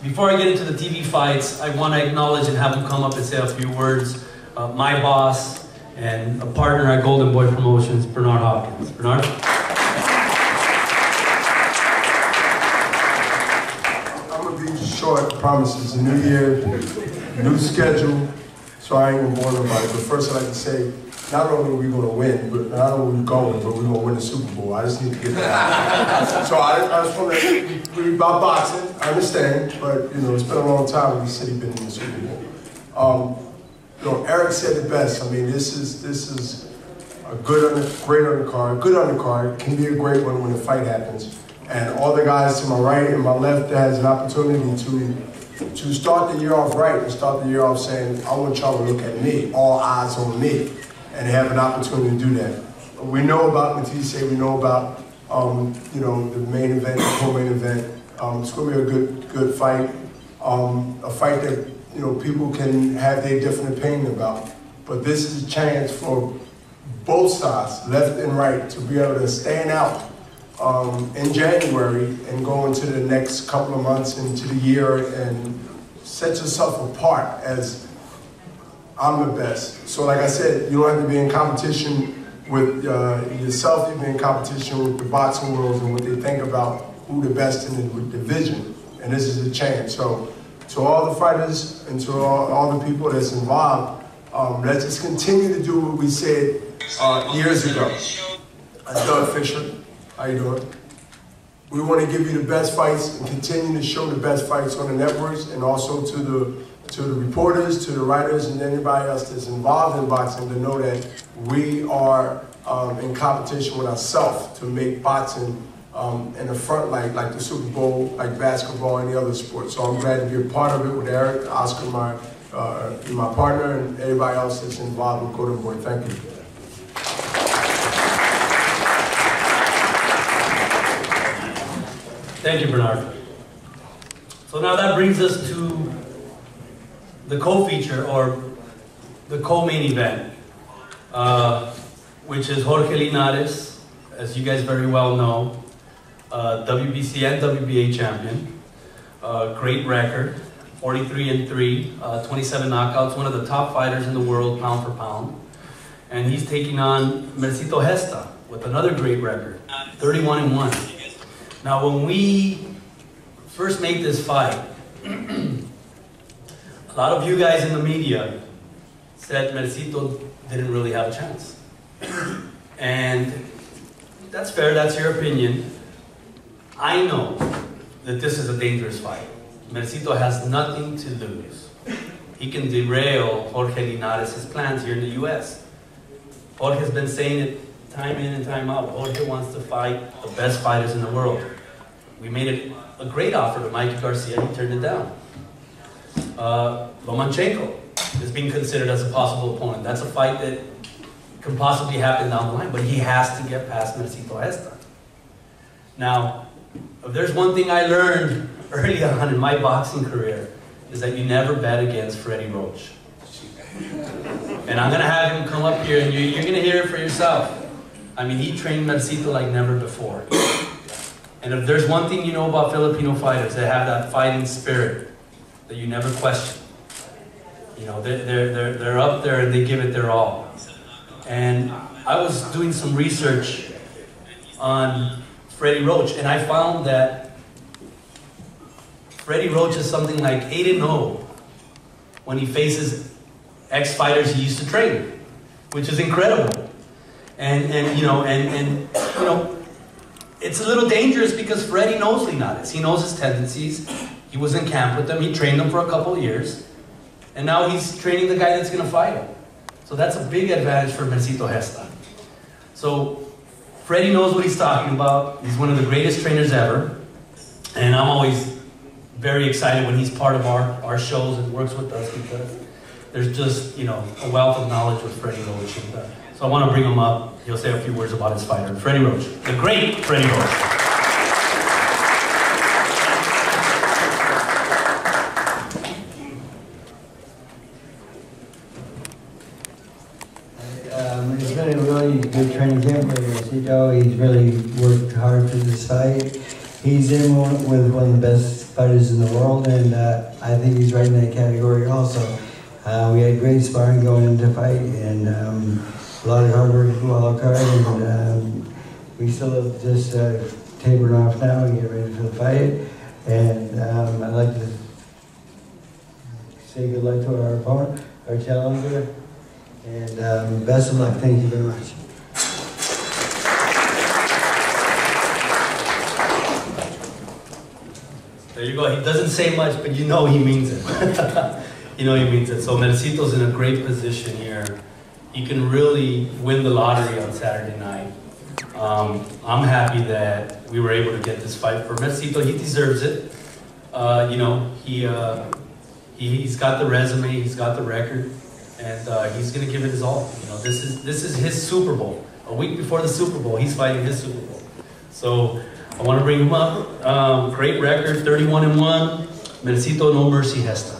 Before I get into the TV fights, I want to acknowledge and have him come up and say a few words. My boss and a partner at Golden Boy Promotions, Bernard Hopkins. Bernard? I'm going to be short, I promise. It's a new year, new schedule, so I ain't going to bore nobody. But first I'd like to say, not only are we going to win, but not only are we going, but we're going to win the Super Bowl. I just need to get that. So I just want to read about boxing. I understand, but you know, it's been a long time when the city been in the Super Bowl. You know, Eric said it best. I mean, this is a great undercard. Good undercard can be a great one when the fight happens. And all the guys to my right and my left that has an opportunity to start the year off right and start the year off saying, I want y'all to look at me, all eyes on me. And they have an opportunity to do that. We know about Matthysse, we know about you know, the main event, the co-main event. It's going to be a good fight, a fight that you know people can have their different opinion about. But this is a chance for both sides, left and right, to be able to stand out in January and go into the next couple of months into the year and set yourself apart as I'm the best. So like I said, you don't have to be in competition with yourself, you be in competition with the boxing world and what they think about who the best in the division. And this is a chance. So to all the fighters and to all the people that's involved, let's just continue to do what we said years ago. Doug Fisher, how you doing? We want to give you the best fights and continue to show the best fights on the networks and also to the reporters, to the writers, and anybody else that's involved in boxing to know that we are in competition with ourselves to make boxing in the front like the Super Bowl, like basketball, and the other sports. So I'm glad to be a part of it with Eric, Oscar, my partner, and everybody else that's involved with Golden Boy. Thank you. Thank you, Bernard. So now that brings us to the co-feature, or the co-main event, which is Jorge Linares, as you guys very well know, WBC and WBA champion, great record, 43-3, 27 knockouts, one of the top fighters in the world, pound for pound. And he's taking on Mercito Gesta with another great record, 31-1. Now, when we first made this fight, a lot of you guys in the media said Mercito didn't really have a chance. And that's fair, that's your opinion. I know that this is a dangerous fight. Mercito has nothing to lose. He can derail Jorge Linares' plans here in the US. Jorge's been saying it time in and time out. Jorge wants to fight the best fighters in the world. We made it a great offer to Mikey Garcia, he turned it down. Lomachenko is being considered as a possible opponent. That's a fight that can possibly happen down the line, but he has to get past Mercito Gesta. Now, if there's one thing I learned early on in my boxing career, is that you never bet against Freddie Roach. And I'm gonna have him come up here and you're gonna hear it for yourself. I mean, he trained Mercito like never before. And if there's one thing you know about Filipino fighters, they have that fighting spirit that you never question. You know, they're up there and they give it their all. And I was doing some research on Freddie Roach, and I found that Freddie Roach is something like 8-0 when he faces ex-fighters he used to train, which is incredible. And you know, it's a little dangerous because Freddie knows Linares. He knows his tendencies. He was in camp with them. He trained them for a couple of years. And now he's training the guy that's going to fight him. So that's a big advantage for Mercito Gesta. So Freddie knows what he's talking about. He's one of the greatest trainers ever. And I'm always very excited when he's part of our shows and works with us because there's just, you know, a wealth of knowledge with Freddie Roach. And, so I want to bring him up. He'll say a few words about his fighter, Freddie Roach, the great Freddie Roach. It's been a really good training camp for Mercito. He's really worked hard for this fight. he's in with one of the best fighters in the world, and I think he's right in that category also. We had great sparring going into the fight, and a lot of hard work to follow card, and we still have just tapering off now and get ready for the fight. And I'd like to say good luck to our opponent, our challenger, and best of luck. Thank you very much. There you go. He doesn't say much, but you know he means it. You know he means it. So Mercito's in a great position here. He can really win the lottery on Saturday night. I'm happy that we were able to get this fight for Mercito. He deserves it. You know, he's got the resume, he's got the record, and he's going to give it his all. You know, this is his Super Bowl. A week before the Super Bowl, he's fighting his Super Bowl. So I want to bring him up. Great record, 31-1. Mercito, no mercy, Gesta.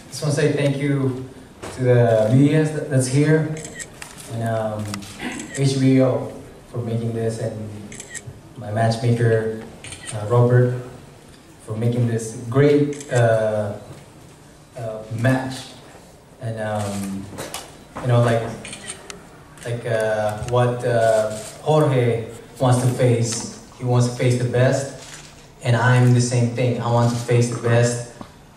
Just want to say thank you to the media that's here, and HBO for making this, and my matchmaker, Robert, for making this great match. And you know, like what Jorge wants to face. He wants to face the best, and I'm the same thing. I want to face the best.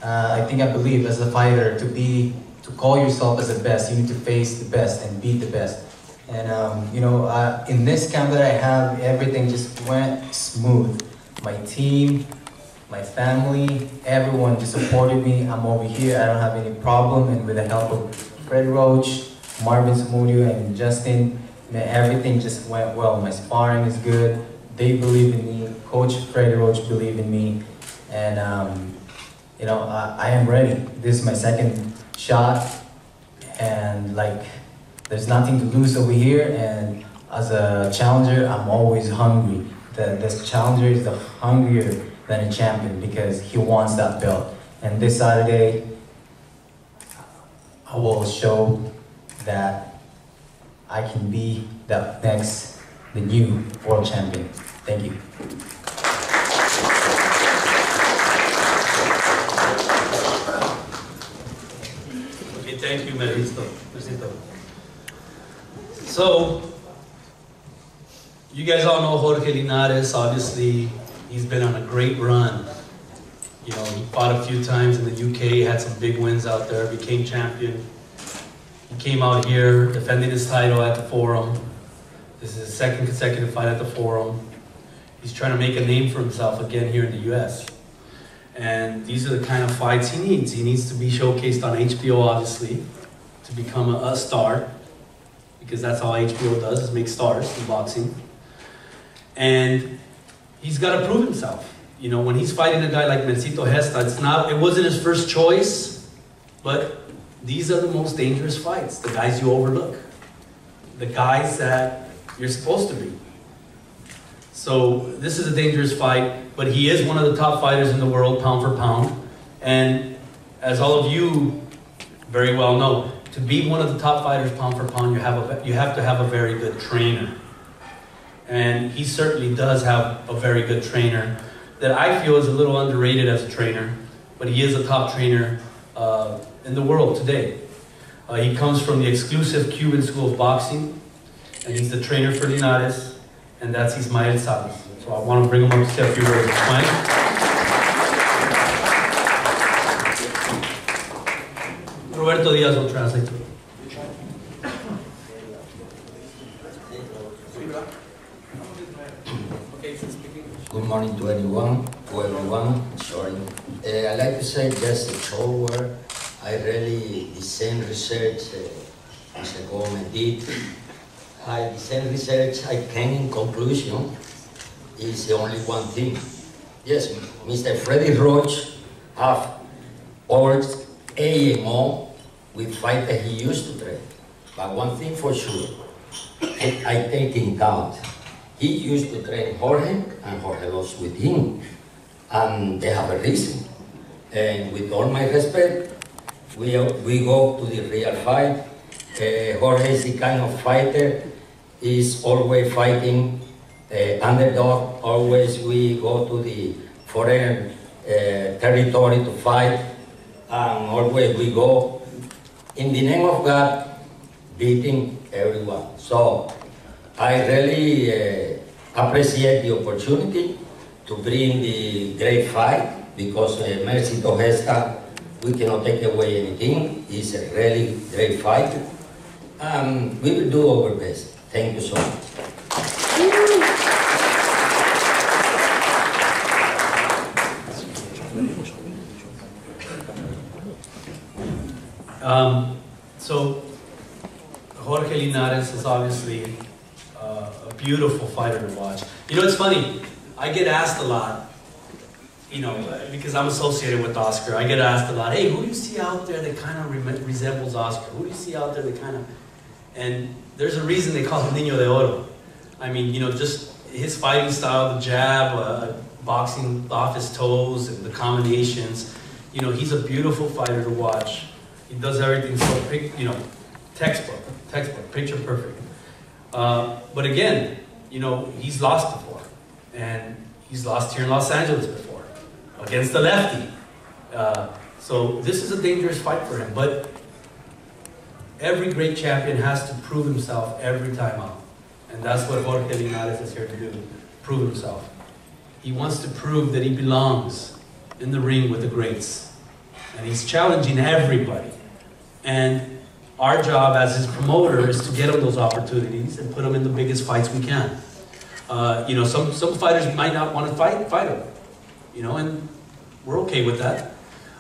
I believe as a fighter, to call yourself as the best, you need to face the best and beat the best. And you know, in this camp that I have, everything just went smooth. My team, my family, everyone just supported me. I'm over here, I don't have any problem. And with the help of Fred Roach, Marvin Samudio, and Justin, man, everything just went well. My sparring is good. They believe in me. Coach Fred Roach believed in me. And you know, I am ready. This is my second shot, and like, there's nothing to lose over here. And as a challenger, I'm always hungry. This challenger is the hungrier than a champion because he wants that belt. And this Saturday, I will show that I can be the new world champion. Thank you. Thank you, Mercito. So, you guys all know Jorge Linares. Obviously, he's been on a great run. You know, he fought a few times in the UK, had some big wins out there, became champion. He came out here, defending his title at the Forum. This is his second consecutive fight at the Forum. He's trying to make a name for himself again here in the US. And these are the kind of fights he needs. He needs to be showcased on HBO, obviously, to become a star, because that's all HBO does, is make stars in boxing. And he's got to prove himself. You know, when he's fighting a guy like Mercito Gesta, it wasn't his first choice, but these are the most dangerous fights, the guys you overlook, the guys that you're supposed to be. So this is a dangerous fight, but he is one of the top fighters in the world, pound for pound. And as all of you very well know, to be one of the top fighters pound for pound, you have to have a very good trainer. And he certainly does have a very good trainer that I feel is a little underrated as a trainer, but he is a top trainer in the world today. He comes from the exclusive Cuban School of Boxing, and he's the trainer for Linares, and that's Ismael Salas. So I want to bring him up to say a few words. Roberto Diaz will translate. Good morning to everyone. Sorry. I'd like to say just a short word. I really, the same research Mr. Gomez did. The same research I came in conclusion is the only one thing. Yes, Mr. Freddy Roach have ordered AMO with fight that he used to train. But one thing for sure, I take in account, he used to train Jorge, and Jorge lost with him. And they have a reason. And with all my respect, we go to the real fight. Jorge is the kind of fighter, is always fighting underdog. Always we go to the foreign territory to fight, and always we go in the name of God, beating everyone. So I really appreciate the opportunity to bring the great fight, because Mercito Gesta, we cannot take away anything. It's a really great fight. We will do our best. Thank you so much. So Jorge Linares is obviously a beautiful fighter to watch. You know, it's funny, I get asked a lot, you know, because I'm associated with Oscar, I get asked a lot, hey, who do you see out there that kind of resembles Oscar? Who do you see out there that kind of... And there's a reason they call him Niño de Oro. I mean, you know, just his fighting style, the jab, boxing off his toes, and the combinations. You know, he's a beautiful fighter to watch. He does everything so, you know, textbook, picture perfect. But again, you know, he's lost before. And he's lost here in Los Angeles before, against the lefty. So this is a dangerous fight for him. But every great champion has to prove himself every time out. And that's what Jorge Linares is here to do, prove himself. He wants to prove that he belongs in the ring with the greats. And he's challenging everybody. And our job as his promoter is to get him those opportunities and put him in the biggest fights we can. You know, some fighters might not want to fight him, you know, and we're okay with that.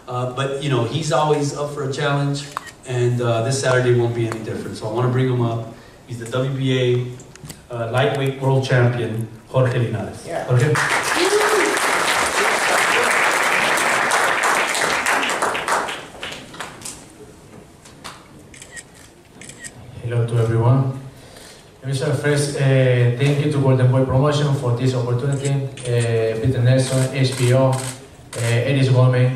But, you know, he's always up for a challenge, and this Saturday won't be any different. So I want to bring him up. He's the WBA lightweight world champion, Jorge Linares. Yeah. Jorge. Hello to everyone. Let me start first. Thank you to Golden Boy Promotion for this opportunity. Peter Nelson, HBO, Eris Gomez,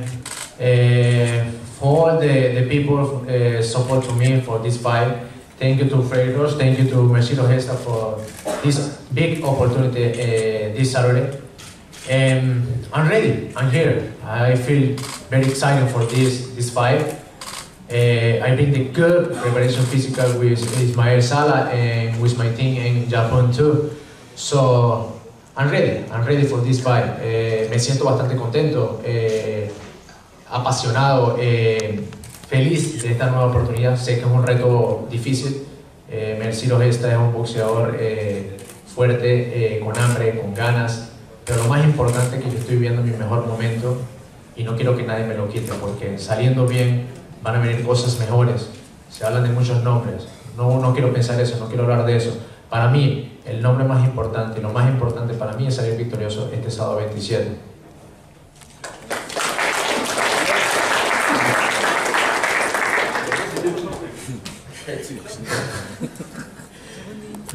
for all the people support to me for this fight. Thank you to Freiros, thank you to Mercito Gesta for this big opportunity this Saturday. I'm ready, I'm here. I feel very excited for this fight. I've been the good preparation physical with Ismael Sala and with my team in Japan too. So I'm ready for this fight. Me siento bastante contento, apasionado, feliz de esta nueva oportunidad. Sé que es un reto difícil. Mercito Gesta es un boxeador fuerte, con hambre, con ganas. Pero lo más importante es que yo estoy viviendo mi mejor momento y no quiero que nadie me lo quite, porque saliendo bien van a venir cosas mejores. Se hablan de muchos nombres. No quiero pensar eso, no quiero hablar de eso. Para mí, el nombre más importante, lo más importante para mí es salir victorioso este sábado 27.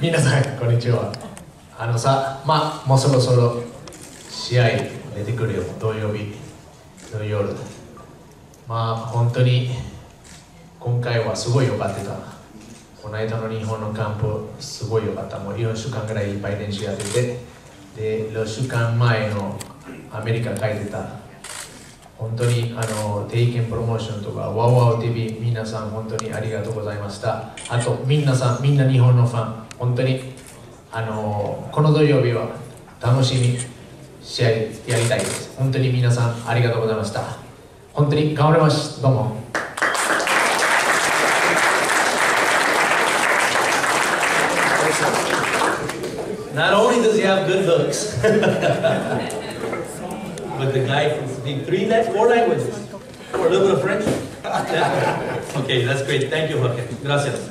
Minasan, konnichiwa. もうそろそろ試合出てくるよ、土曜日の夜。本当に今回はすごい良かった。この間の日本のキャンプすごい良かった。もう4週間ぐらいいっぱい練習やってて、で6週間前のアメリカ帰ってた。本当に定期プロモーションとかワウワウ TV 皆さん本当にありがとうございました。あとみんな日本のファン本当にこの土曜日は楽しみ試合やりたいです。本当に皆さんありがとうございました。本当に頑張ります。どうも。Not only does he have good looks, but the guy can speak 4 languages, or a little bit of French. Okay, that's great. Thank you, Jorge. Gracias.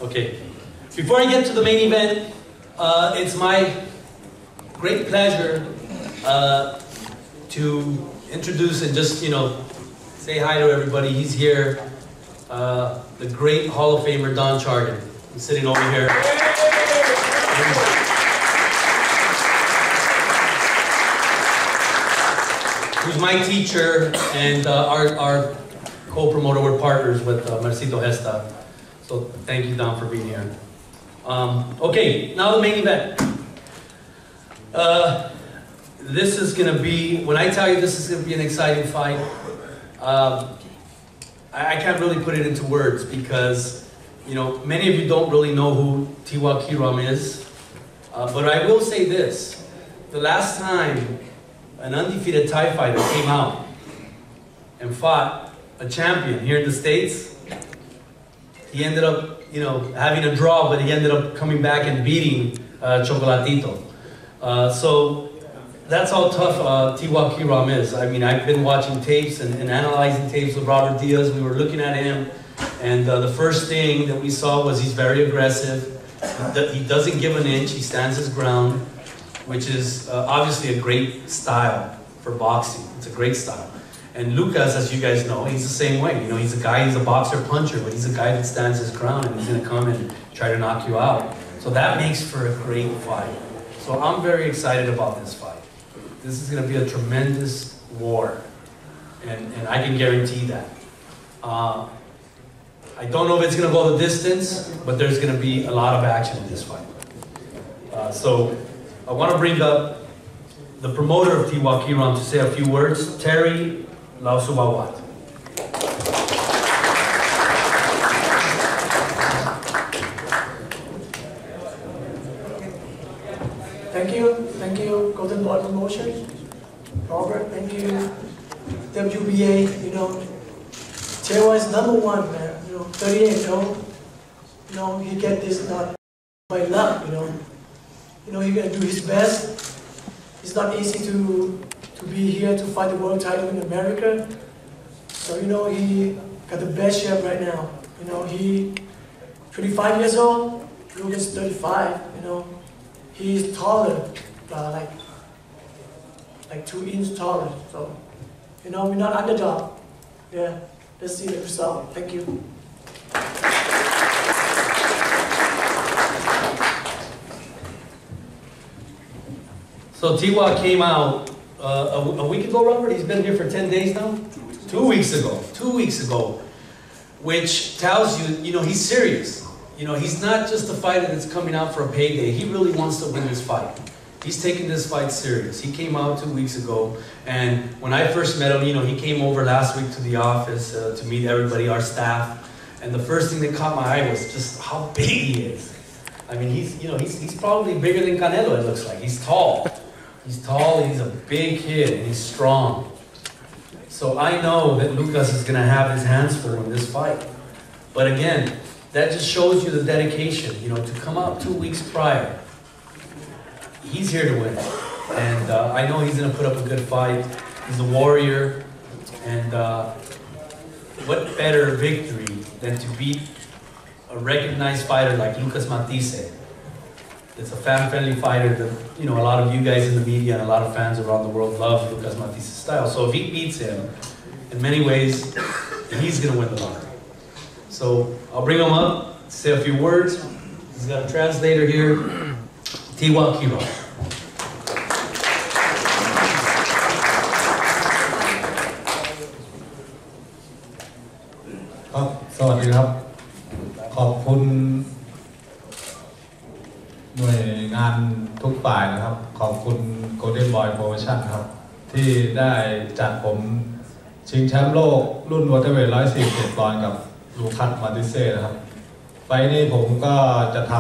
Okay, before I get to the main event, it's my great pleasure to introduce and just, say hi to everybody. He's here, the great Hall of Famer Don Chargan. He's sitting over here. Who's my teacher and our co-promoter. We're partners with Mercito Gesta. So thank you, Don, for being here. Okay, now the main event. This is going to be, when I tell you this is going to be an exciting fight, I can't really put it into words because, you know, many of you don't really know who Tewa Kiram is. But I will say this. The last time an undefeated Thai fighter came out and fought a champion here in the States, he ended up, you know, having a draw, but he ended up coming back and beating Chocolatito. So that's how tough Tewa Kiram is. I mean, I've been watching tapes and analyzing tapes with Robert Diaz. We were looking at him, and the first thing that we saw was he's very aggressive. He doesn't give an inch. He stands his ground, which is obviously a great style for boxing. It's a great style. And Lucas, as you guys know, he's the same way. You know, he's a guy, he's a boxer puncher, but he's a guy that stands his ground and he's going to come and try to knock you out. So that makes for a great fight. So I'm very excited about this fight. This is going to be a tremendous war, and I can guarantee that. I don't know if it's going to go the distance, but there's going to be a lot of action in this fight. So I want to bring up the promoter of Tewa Kiram to say a few words, Terry Lausubawat. Thank you, Golden Boy Promotion. Robert, thank you, WBA, you know. Tewa is #1, man, you know, 38, you know, he get this not by luck, you know. You know, he's gonna do his best. It's not easy to be here to fight the world title in America. So, you know, he got the best shape right now. You know, he 25 years old, Lucas 35, you know. He's taller, like 2 inches taller. So, you know, we're not underdog. Yeah, let's see the result. Thank you. So Tewa came out a week ago, Robert? He's been here for 10 days now? 2 weeks ago. 2 weeks ago. Which tells you, you know, he's serious. You know, he's not just a fighter that's coming out for a payday. He really wants to win this fight. He's taking this fight serious. He came out 2 weeks ago, and when I first met him, you know, he came over last week to the office to meet everybody, our staff, and the first thing that caught my eye was just how big he is. I mean, he's probably bigger than Canelo, it looks like. He's tall. He's tall, he's a big kid, and he's strong. So I know that Lucas is going to have his hands full in this fight. But again, that just shows you the dedication, you know, to come out 2 weeks prior. He's here to win. And I know he's going to put up a good fight. He's a warrior. And what better victory than to beat a recognized fighter like Lucas Matthysse. It's a fan-friendly fighter that, you know, a lot of you guys in the media and a lot of fans around the world love Lucas Matthysse style. So if he beats him, in many ways, he's going to win the lottery. So I'll bring him up, say a few words. He's got a translator here. Tewa Kiram. สวัสดีครับขอบคุณหน่วยงานทุกฝ่ายนะครับขอบคุณ Golden Boy Promotion ครับที่ได้จัดผมชิงแชมป์โลกรุ่นวอเตอร์เวท147 ปอนด์กับลูคัส มาติเซ่นะครับไฟล์นี้ผมก็จะท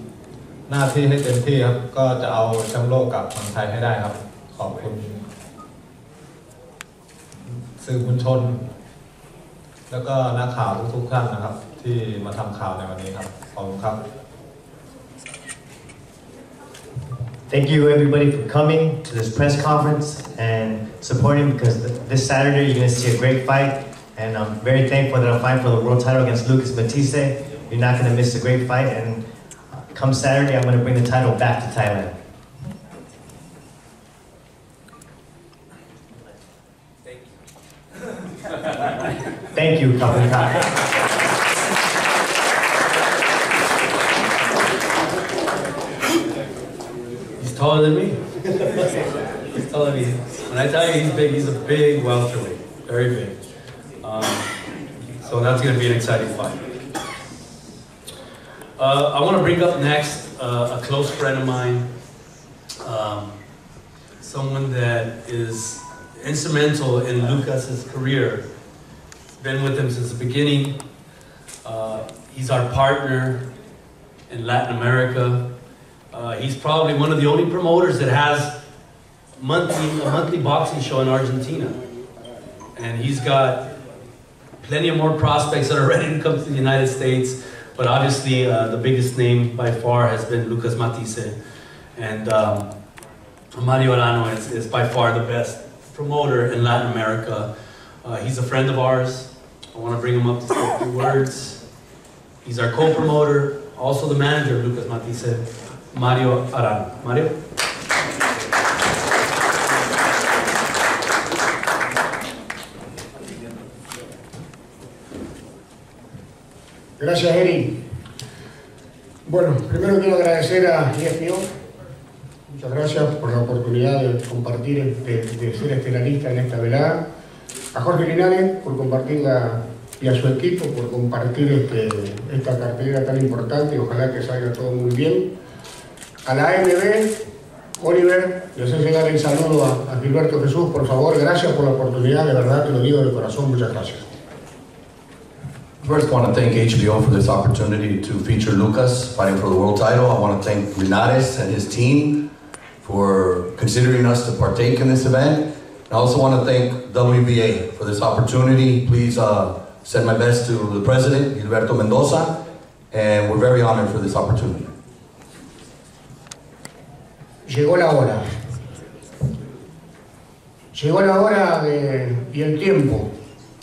ำหน้าที่ให้เต็มที่ครับก็จะเอาแชมป์โลกกลับเมืองไทยให้ได้ครับขอบคุณสื่อมวลชนแล้วก็นักข่าวทุกท่านนะครับที่มาทำข่าวในวันนี้ครับขอบคุณครับ Thank you everybody for coming to this press conference and supporting because this Saturday you're going to see a great fight and I'm very thankful that I'm fighting for the world title against Lucas Matthysse. You're not going to miss a great fight and come Saturday I'm going to bring the title back to Thailand. Thank you, Kapun Kai. He's taller than me. He's taller than me. When I tell you he's big, he's a big welterweight, very big. So that's going to be an exciting fight. I want to bring up next a close friend of mine, someone that is instrumental in Lucas's career. Been with him since the beginning. He's our partner in Latin America. He's probably one of the only promoters that has a monthly boxing show in Argentina. And he's got plenty of more prospects that are ready to come to the United States. But obviously, the biggest name by far has been Lucas Matthysse. And Mario Arano is by far the best promoter in Latin America. He's a friend of ours. I want to bring him up to say a few words. He's our co-promoter, also the manager of Lucas Matthysse, Mario Arano. Mario? Gracias, Eri. Bueno, primero quiero agradecer a ESPO. Muchas gracias por la oportunidad de compartir, de ser estelarista en esta velada. A Jorge Linares por compartirla y a su equipo por compartir esta cartelera tan importante. Ojalá que salga todo muy bien. A la AMB, Oliver, les hace llegar el saludo a Gilberto Jesús, por favor. Gracias por la oportunidad, de verdad te lo digo de corazón. Muchas gracias. First, I want to thank HBO for this opportunity to feature Lucas fighting for the world title. I want to thank Linares and his team for considering us to partake in this event. I also want to thank WBA for this opportunity. Please send my best to the president, Gilberto Mendoza, and we're very honored for this opportunity. Llegó la hora. Llegó la hora y el tiempo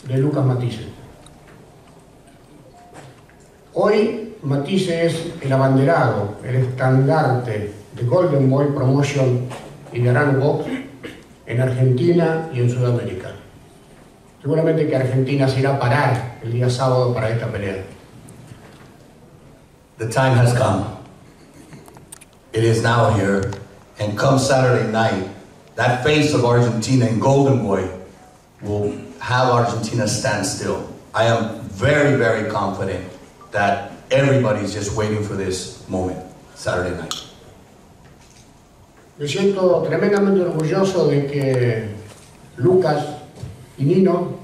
de Lucas Matthysse. Hoy Matthysse es el abanderado, el estandarte de Golden Boy Promotion y de Arano Box en Argentina y en Sudamérica. Seguramente que Argentina se irá a parar el día sábado para esta pelea. The time has come. It is now here, and come Saturday night, that face of Argentina in Golden Boy will have Argentina stand still. I am very, very confident that everybody's just waiting for this moment, Saturday night. Me siento tremendamente orgulloso de que Lucas y Nino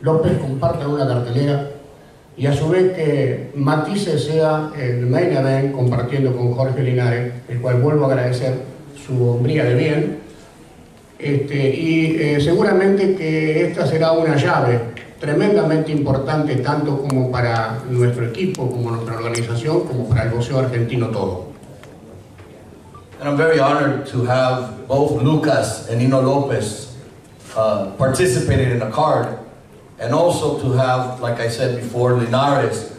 López compartan una cartelera y a su vez que Matthysse sea el main event compartiendo con Jorge Linares, el cual vuelvo a agradecer su hombría de bien. Seguramente que esta será una llave tremendamente importante tanto como para nuestro equipo, como nuestra organización, como para el boxeo argentino todo. And I'm very honored to have both Lucas and Nino Lopez participated in the card, and also to have, like I said before, Linares,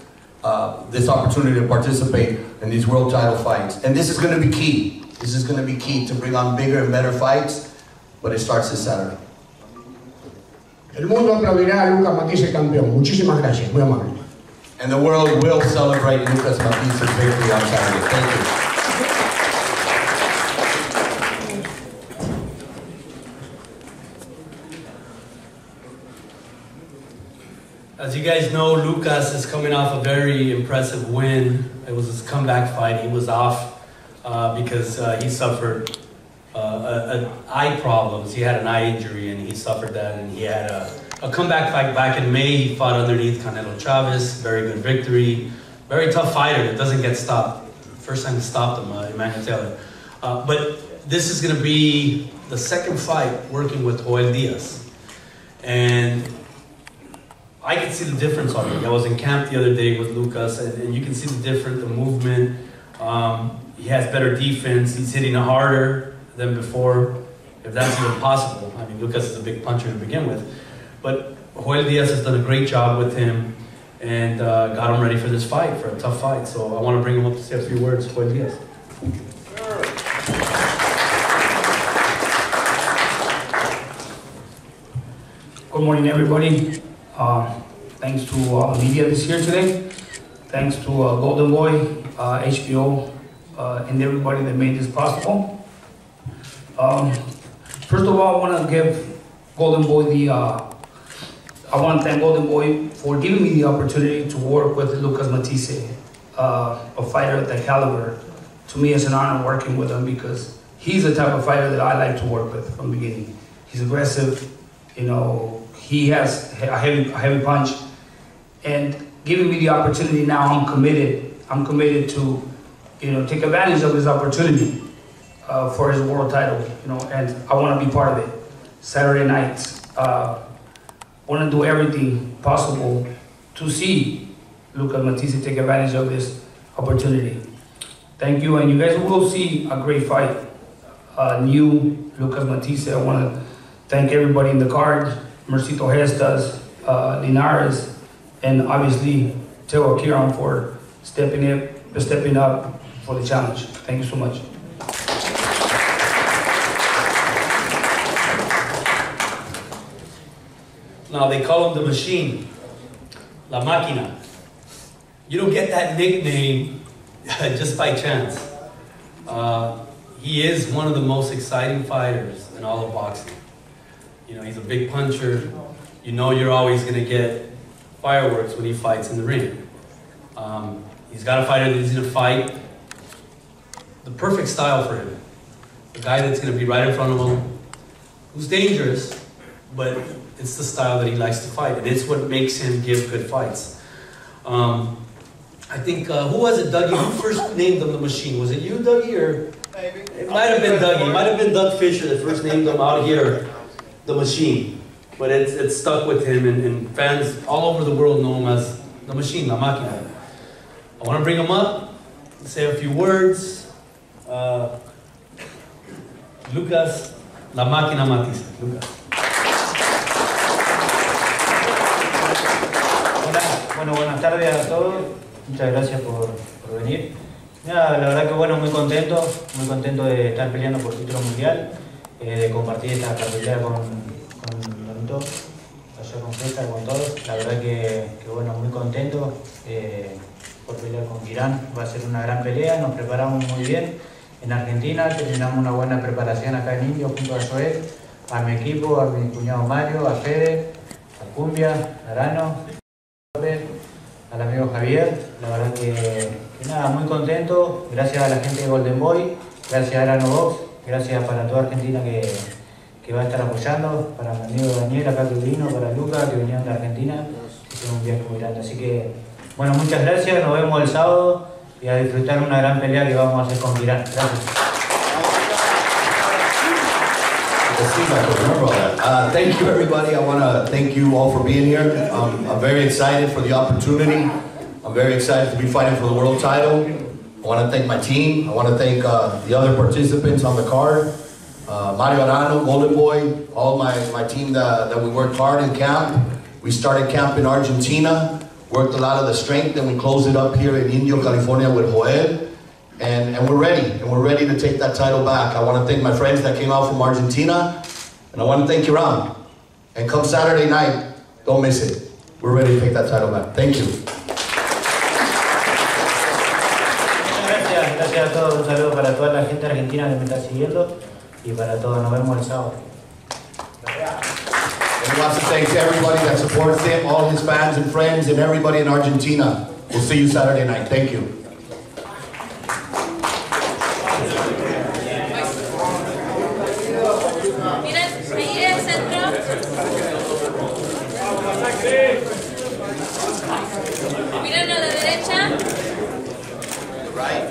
this opportunity to participate in these world title fights. And this is going to be key. This is going to be key to bring on bigger and better fights, but it starts this Saturday. El mundo aplaudirá a Lucas Matthysse campeón. Muchísimas gracias, muy amable. And the world will celebrate Lucas Matthysse's victory on Saturday. Thank you. As you guys know, Lucas is coming off a very impressive win. It was his comeback fight. He was off because he suffered eye problems. He had an eye injury and he suffered that, and he had a comeback fight back in May. He fought underneath Canelo Chavez, very good victory. Very tough fighter that doesn't get stopped. First time he stopped him, Emmanuel Taylor. But this is going to be the second fight working with Joel Diaz. And I can see the difference already. I was in camp the other day with Lucas, and you can see the difference, the movement. He has better defense. He's hitting harder than before, if that's even possible. I mean, Lucas is a big puncher to begin with. But Joel Diaz has done a great job with him and got him ready for this fight, for a tough fight. So I want to bring him up to say a few words. Joel Diaz. Good morning, everybody. Thanks to all the media that's here today. Thanks to Golden Boy, HBO, and everybody that made this possible. First of all, I want to give Golden Boy I want to thank Golden Boy for giving me the opportunity to work with Lucas Matthysse, a fighter at that caliber. To me, it's an honor working with him because he's the type of fighter that I like to work with from the beginning. He's aggressive, you know, he has a heavy punch, and giving me the opportunity now, I'm committed to, you know, take advantage of this opportunity for his world title, you know, and I want to be part of it. Saturday nights, want to do everything possible to see Lucas Matthysse take advantage of this opportunity. Thank you, and you guys will see a great fight. New Lucas Matthysse. I want to thank everybody in the card, Mercito, Gestas, Linares, and obviously Tewa, Kiram for stepping up for the challenge. Thank you so much. Now they call him the machine, La Máquina. You don't get that nickname just by chance. He is one of the most exciting fighters in all of boxing. You know, he's a big puncher. You know you're always going to get fireworks when he fights in the ring. He's got a fighter that's going to fight the perfect style for him. The guy that's going to be right in front of him, who's dangerous, but it's the style that he likes to fight, and it's what makes him give good fights. I think, who was it, Dougie? Who first named him the machine? Was it you, Dougie, or? Maybe. It might have been Dougie. It might have been Doug Fisher that first named him out here the machine. But it's stuck with him, and fans all over the world know him as the machine, La Máquina. I want to bring him up, say a few words. Lucas, La Máquina Matthysse. Lucas. Bueno, buenas tardes a todos. Muchas gracias por venir. Nada, la verdad que bueno, muy contento de estar peleando por título mundial, de compartir esta cartelera con Benito, allá con Gesta, con todos. La verdad que bueno, muy contento por pelear con Kiram. Va a ser una gran pelea, nos preparamos muy bien en Argentina, terminamos una buena preparación acá en Indio junto a Joel, a mi equipo, a mi cuñado Mario, a Fede, a Cumbia, a Arano, al amigo Javier. La verdad que nada, muy contento. Gracias a la gente de Golden Boy, gracias a Arano Box, gracias para toda Argentina que va a estar apoyando, para mi amigo Daniel acá que vino, para Lucas que vinieron de Argentina, hicieron un viaje muy grande. Así que bueno, muchas gracias, nos vemos el sábado y a disfrutar una gran pelea que vamos a hacer con Kiram. Gracias. Thank you, everybody. I want to thank you all for being here. I'm very excited for the opportunity. I'm very excited to be fighting for the world title. I want to thank my team. I want to thank the other participants on the card. Mario Arano, Golden Boy, all my team that we worked hard in camp. We started camp in Argentina, worked a lot of the strength, and we closed it up here in Indio, California with Jorge. And we're ready to take that title back. I want to thank my friends that came out from Argentina, and I want to thank Kiram. And come Saturday night, don't miss it. We're ready to take that title back. Thank you. Gracias a todos, un saludo para toda la gente argentina que me está siguiendo y para todos, nos vemos el sábado. And he wants to thank everybody that supports him, all his fans and friends, and everybody in Argentina. We'll see you Saturday night. Thank you. Miren a la derecha. Right.